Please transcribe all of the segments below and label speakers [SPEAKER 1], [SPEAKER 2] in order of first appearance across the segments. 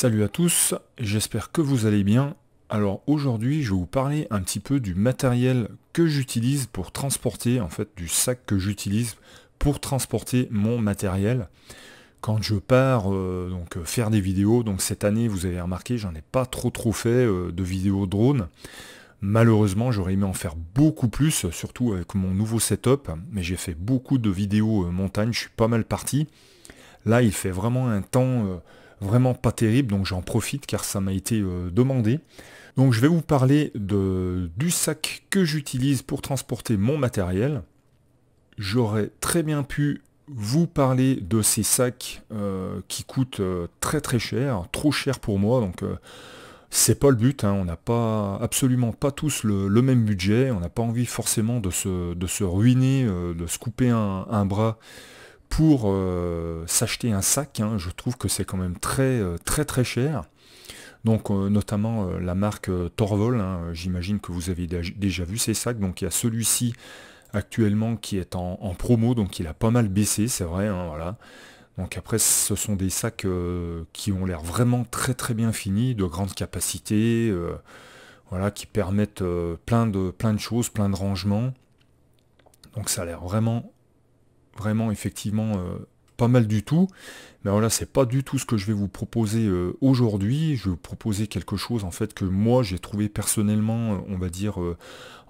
[SPEAKER 1] Salut à tous, j'espère que vous allez bien. Alors aujourd'hui, je vais vous parler un petit peu du matériel que j'utilise pour transporter, en fait, du sac que j'utilise pour transporter mon matériel. Quand je pars faire des vidéos, donc cette année, vous avez remarqué, j'en ai pas trop fait de vidéos drone. Malheureusement, j'aurais aimé en faire beaucoup plus, surtout avec mon nouveau setup, mais j'ai fait beaucoup de vidéos montagne, je suis pas mal parti. Là, il fait vraiment un temps vraiment pas terrible, donc j'en profite car ça m'a été demandé. Donc je vais vous parler du sac que j'utilise pour transporter mon matériel. J'aurais très bien pu vous parler de ces sacs qui coûtent très cher, trop cher pour moi, donc c'est pas le but, hein. On n'a pas absolument pas tous le même budget, on n'a pas envie forcément de se ruiner, de se couper un bras pour s'acheter un sac, hein. Je trouve que c'est quand même très cher. Donc notamment la marque Torvol, hein. J'imagine que vous avez déjà vu ces sacs. Donc il y a celui-ci actuellement qui est en promo, donc il a pas mal baissé, c'est vrai, hein, voilà. Donc après ce sont des sacs qui ont l'air vraiment très bien finis, de grande capacité, voilà, qui permettent plein de choses, plein de rangements. Donc ça a l'air vraiment effectivement pas mal du tout. Mais voilà, c'est pas du tout ce que je vais vous proposer aujourd'hui. Je vais vous proposer quelque chose en fait que moi j'ai trouvé personnellement, on va dire,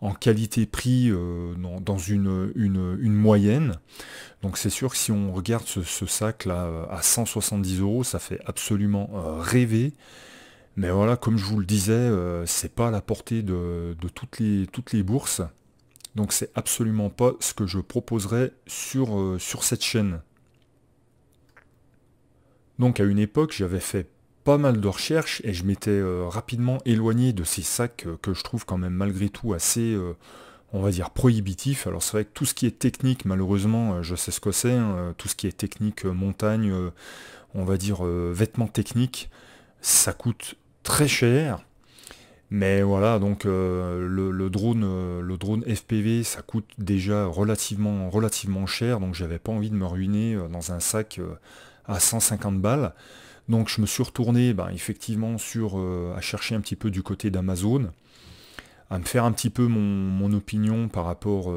[SPEAKER 1] en qualité-prix dans une moyenne. Donc c'est sûr que si on regarde ce sac là à 170 euros, ça fait absolument rêver. Mais voilà, comme je vous le disais, c'est pas à la portée de toutes les bourses. Donc c'est absolument pas ce que je proposerais sur cette chaîne. Donc à une époque, j'avais fait pas mal de recherches et je m'étais rapidement éloigné de ces sacs que je trouve quand même malgré tout assez, on va dire, prohibitifs. Alors c'est vrai que tout ce qui est technique, malheureusement, je sais ce que c'est, hein, tout ce qui est technique, montagne, on va dire vêtements techniques, ça coûte très cher. Mais voilà, donc le drone FPV, ça coûte déjà relativement cher, donc j'avais pas envie de me ruiner dans un sac à 150 balles. Donc je me suis retourné effectivement à chercher un petit peu du côté d'Amazon, à me faire un petit peu mon opinion par rapport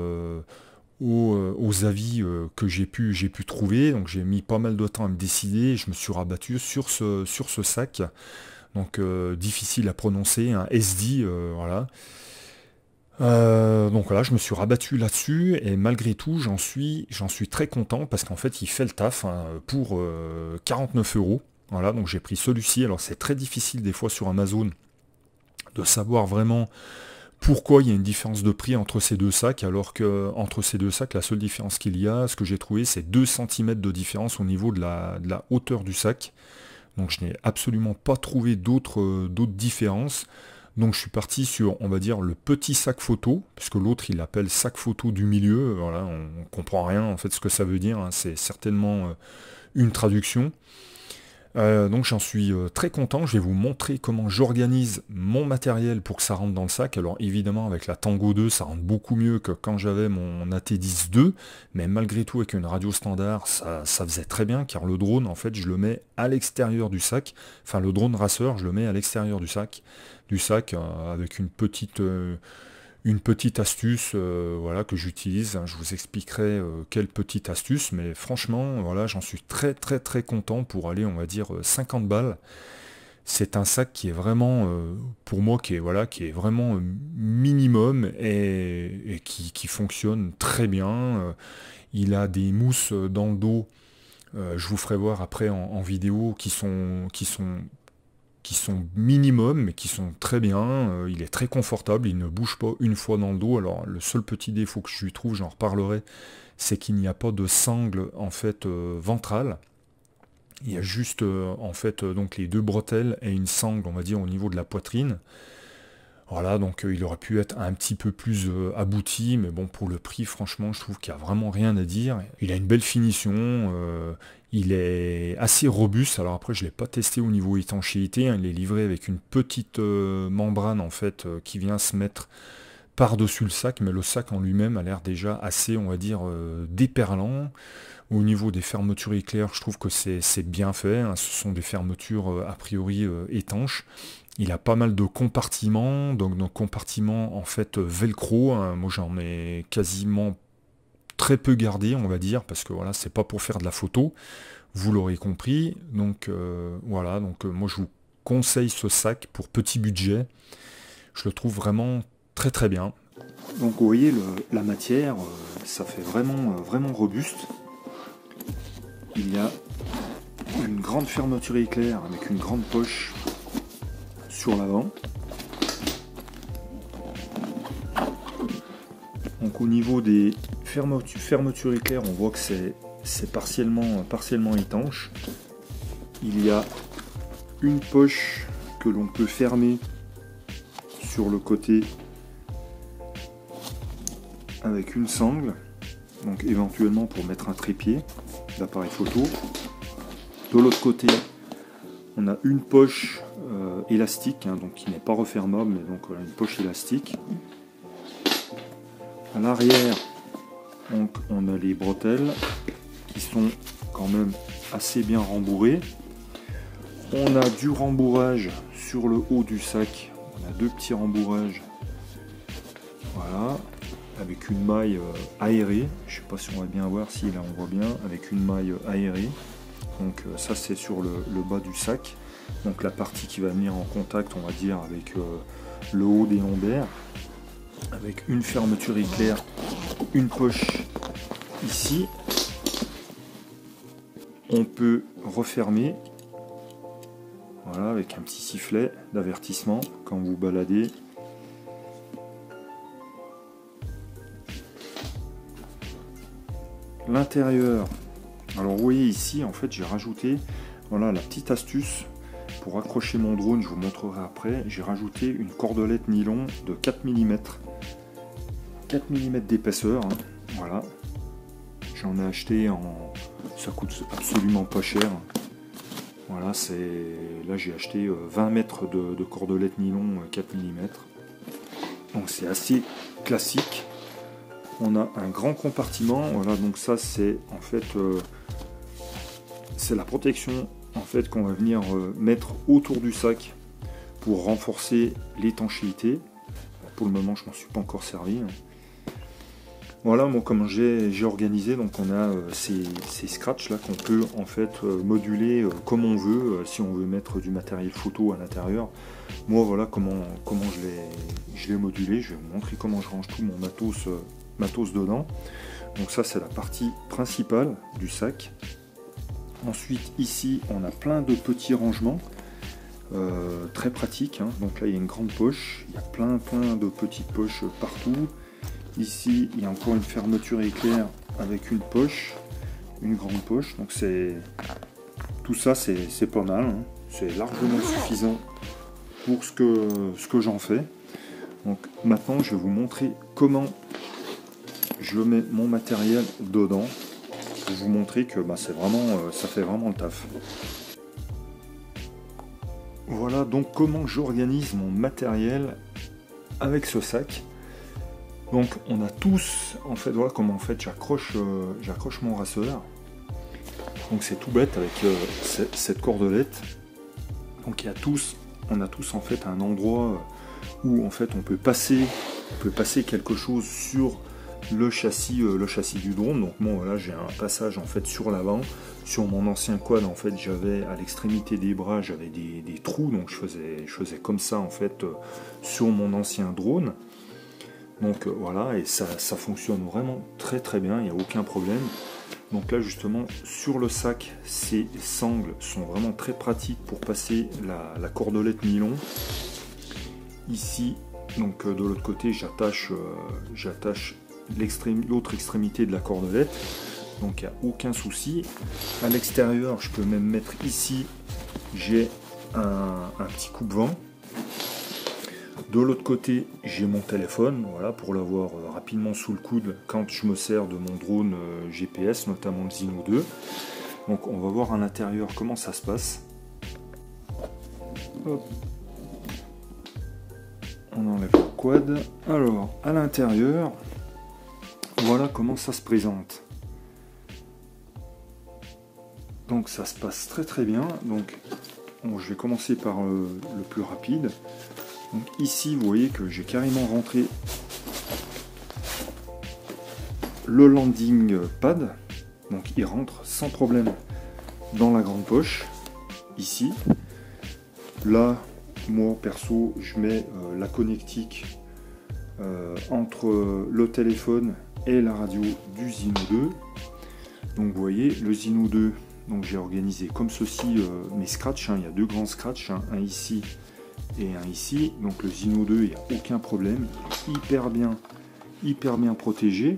[SPEAKER 1] aux avis que j'ai pu trouver. Donc j'ai mis pas mal de temps à me décider et je me suis rabattu sur ce sac. Donc difficile à prononcer, un SD, voilà. Donc voilà, je me suis rabattu là-dessus et malgré tout, j'en suis très content parce qu'en fait, il fait le taf, hein, pour 49 euros. Voilà, donc j'ai pris celui-ci. Alors c'est très difficile des fois sur Amazon de savoir vraiment pourquoi il y a une différence de prix entre ces deux sacs, alors que entre ces deux sacs, la seule différence qu'il y a, ce que j'ai trouvé, c'est 2 cm de différence au niveau de la hauteur du sac. Donc je n'ai absolument pas trouvé d'autres différences. Donc je suis parti sur, on va dire, le petit sac photo, puisque l'autre il l'appelle sac photo du milieu. Voilà, on comprend rien en fait ce que ça veut dire, hein. C'est certainement une traduction. Donc j'en suis très content. Je vais vous montrer comment j'organise mon matériel pour que ça rentre dans le sac. Alors évidemment avec la Tango 2 ça rentre beaucoup mieux que quand j'avais mon AT10 II, mais malgré tout avec une radio standard ça faisait très bien car le drone en fait je le mets à l'extérieur du sac. Enfin le drone racer je le mets à l'extérieur du sac avec une petite astuce, voilà, que j'utilise, hein. Je vous expliquerai quelle petite astuce, mais franchement, voilà, j'en suis très content pour aller, on va dire, 50 balles. C'est un sac qui est vraiment, pour moi, qui est vraiment minimum et qui fonctionne très bien. Il a des mousses dans le dos, je vous ferai voir après en vidéo, qui sont minimum, mais qui sont très bien. Il est très confortable, il ne bouge pas une fois dans le dos. Alors le seul petit défaut que je lui trouve, j'en reparlerai, c'est qu'il n'y a pas de sangle en fait ventrale. Il y a juste en fait donc les deux bretelles et une sangle, on va dire, au niveau de la poitrine. Voilà, donc il aurait pu être un petit peu plus abouti, mais bon, pour le prix, franchement, je trouve qu'il n'y a vraiment rien à dire. Il a une belle finition, il est assez robuste. Alors après, je ne l'ai pas testé au niveau étanchéité, hein. Il est livré avec une petite membrane, en fait, qui vient se mettre par-dessus le sac, mais le sac en lui-même a l'air déjà assez, on va dire, déperlant. Au niveau des fermetures éclair, je trouve que c'est bien fait, hein. Ce sont des fermetures a priori étanches. Il a pas mal de compartiments, donc compartiments en fait velcro, hein. Moi j'en ai quasiment très peu gardé, on va dire, parce que voilà, c'est pas pour faire de la photo, vous l'aurez compris. Donc voilà, donc moi je vous conseille ce sac pour petit budget. Je le trouve vraiment très très bien. Donc vous voyez la matière, ça fait vraiment robuste. Il y a une grande fermeture éclair avec une grande poche sur l'avant. Donc au niveau des fermetures éclair, on voit que c'est partiellement étanche. Il y a une poche que l'on peut fermer sur le côté avec une sangle, donc éventuellement pour mettre un trépied d'appareil photo. De l'autre côté, on a une poche élastique, hein, donc qui n'est pas refermable, mais donc une poche élastique. À l'arrière, donc on a les bretelles qui sont quand même assez bien rembourrées. On a du rembourrage sur le haut du sac. On a deux petits rembourrages. Voilà, avec une maille aérée. Je ne sais pas si on va bien voir, si là on voit bien, avec une maille aérée. Donc ça c'est sur le bas du sac. Donc la partie qui va venir en contact, on va dire, avec le haut des lombaires. Avec une fermeture éclair, une poche ici. On peut refermer, voilà, avec un petit sifflet d'avertissement quand vous baladez. L'intérieur, alors vous voyez ici, en fait j'ai rajouté, voilà la petite astuce pour accrocher mon drone, je vous montrerai après. J'ai rajouté une cordelette nylon de 4 mm. 4 mm d'épaisseur, hein, voilà. J'en ai acheté ça coûte absolument pas cher. Voilà, là j'ai acheté 20 mètres de cordelette nylon 4 mm. Donc c'est assez classique. On a un grand compartiment, voilà, donc ça c'est en fait c'est la protection en fait qu'on va venir mettre autour du sac pour renforcer l'étanchéité. Pour le moment je m'en suis pas encore servi. Voilà, bon, comment j'ai organisé, donc on a ces scratchs là qu'on peut en fait moduler comme on veut, si on veut mettre du matériel photo à l'intérieur. Moi voilà comment je l'ai modulé. Je vais vous montrer comment je range tout mon matos dedans. Donc ça c'est la partie principale du sac. Ensuite ici on a plein de petits rangements très pratiques, hein. Donc là il y a une grande poche, il y a plein de petites poches partout. Ici, il y a encore une fermeture éclair avec une poche, une grande poche. Donc tout ça, c'est pas mal, hein. C'est largement suffisant pour ce que j'en fais. Donc maintenant, je vais vous montrer comment je mets mon matériel dedans pour vous montrer que c'est vraiment, ça fait vraiment le taf. Voilà donc comment j'organise mon matériel avec ce sac. Donc on a tous, en fait, voilà comment en fait j'accroche mon rasseur. Donc c'est tout bête avec cette cordelette. Donc on a tous en fait un endroit où en fait on peut passer quelque chose sur le châssis du drone. Donc moi voilà, j'ai un passage en fait sur l'avant. Sur mon ancien quad en fait j'avais à l'extrémité des bras j'avais des trous, donc je faisais comme ça en fait sur mon ancien drone. Donc voilà, et ça fonctionne vraiment très bien, il n'y a aucun problème. Donc là justement sur le sac, ces sangles sont vraiment très pratiques pour passer la cordelette nylon. Ici, donc de l'autre côté, j'attache l'autre extrémité de la cordelette. Donc il n'y a aucun souci. À l'extérieur, je peux même mettre ici, j'ai un petit coupe-vent. De l'autre côté, j'ai mon téléphone, voilà, pour l'avoir rapidement sous le coude quand je me sers de mon drone GPS, notamment le Zino 2. Donc on va voir à l'intérieur comment ça se passe. Hop. On enlève le quad. Alors, à l'intérieur, voilà comment ça se présente. Donc ça se passe très très bien. Donc bon, je vais commencer par le plus rapide. Donc ici vous voyez que j'ai carrément rentré le landing pad. Donc il rentre sans problème dans la grande poche. Ici. Là, moi perso, je mets la connectique entre le téléphone et la radio du Zino 2. Donc vous voyez, le Zino 2, donc j'ai organisé comme ceci mes scratchs. Il y a deux grands scratchs, un ici et un ici. Donc le Zino 2, il n'y a aucun problème, hyper bien protégé.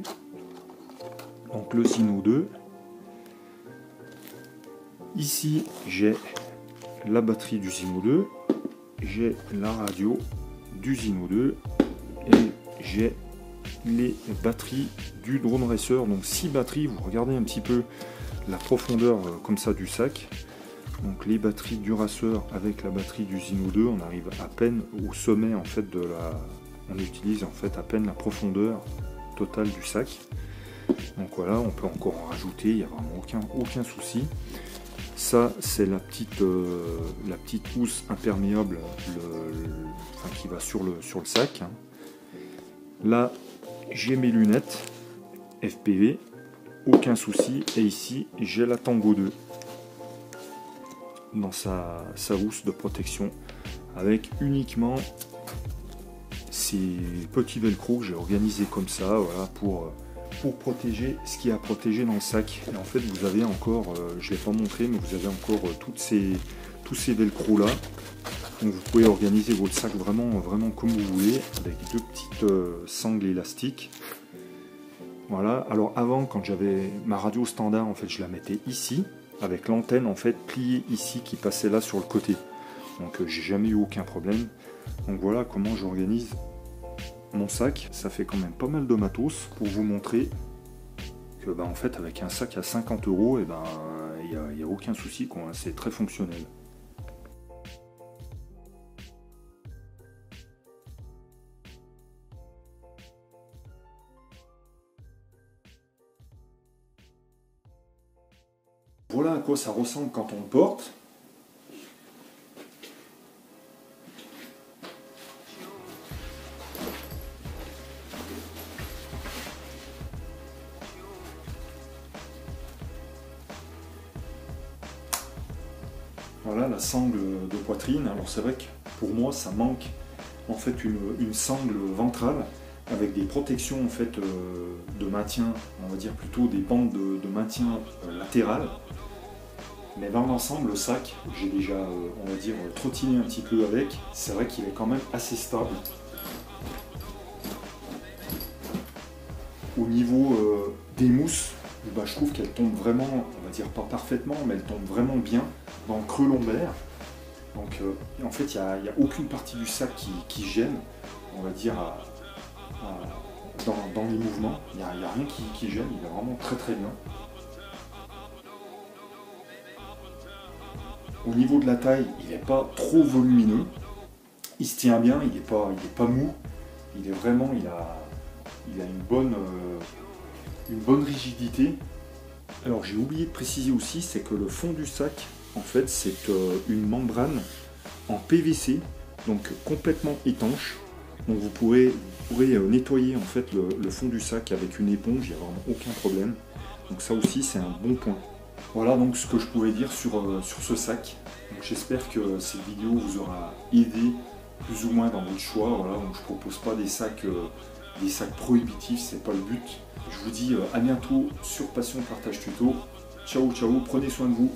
[SPEAKER 1] Donc le Zino 2. Ici, j'ai la batterie du Zino 2, j'ai la radio du Zino 2 et j'ai les batteries du Drone Racer. Donc 6 batteries, vous regardez un petit peu la profondeur comme ça du sac. Donc les batteries du Racer avec la batterie du Zino 2, on arrive à peine au sommet en fait de la... On utilise en fait à peine la profondeur totale du sac. Donc voilà, on peut encore en rajouter, il n'y a vraiment aucun souci. Ça, c'est la petite housse imperméable qui va sur le sac. Là, j'ai mes lunettes FPV, aucun souci. Et ici, j'ai la Tango 2 dans sa housse de protection avec uniquement ces petits velcro que j'ai organisé comme ça, voilà, pour protéger ce qu'il y a à protéger dans le sac. Et en fait vous avez encore, je ne l'ai pas montré, mais vous avez encore tous ces velcro là. Donc vous pouvez organiser votre sac vraiment comme vous voulez, avec deux petites sangles élastiques. Voilà, alors avant, quand j'avais ma radio standard, en fait je la mettais ici, avec l'antenne en fait pliée ici qui passait là sur le côté. Donc j'ai jamais eu aucun problème. Donc voilà comment j'organise mon sac. Ça fait quand même pas mal de matos pour vous montrer que en fait avec un sac à 50 €, il n'y a aucun souci, quoi. C'est très fonctionnel. Voilà à quoi ça ressemble quand on le porte. Voilà la sangle de poitrine. Alors c'est vrai que pour moi ça manque en fait une sangle ventrale avec des protections en fait de maintien, on va dire plutôt des bandes de maintien latérales. Mais dans l'ensemble le sac, j'ai déjà on va dire trottiné un petit peu avec. C'est vrai qu'il est quand même assez stable. Au niveau des mousses, je trouve qu'elle tombe vraiment, on va dire pas parfaitement, mais elle tombe vraiment bien dans le creux lombaire. Donc en fait il n'y a aucune partie du sac qui gêne, on va dire dans les mouvements. Il n'y a rien qui gêne, il est vraiment très très bien. Au niveau de la taille, il n'est pas trop volumineux, il se tient bien, il n'est pas mou, il est vraiment, il a une bonne rigidité. Alors j'ai oublié de préciser aussi, c'est que le fond du sac, en fait, c'est une membrane en PVC, donc complètement étanche. Donc vous pourrez nettoyer en fait le fond du sac avec une éponge, il n'y a vraiment aucun problème. Donc ça aussi c'est un bon point. Voilà donc ce que je pouvais dire sur ce sac. J'espère que cette vidéo vous aura aidé plus ou moins dans votre choix. Voilà, donc je ne propose pas des sacs prohibitifs, c'est pas le but. Je vous dis à bientôt sur Passion Partage Tuto. Ciao, ciao, prenez soin de vous.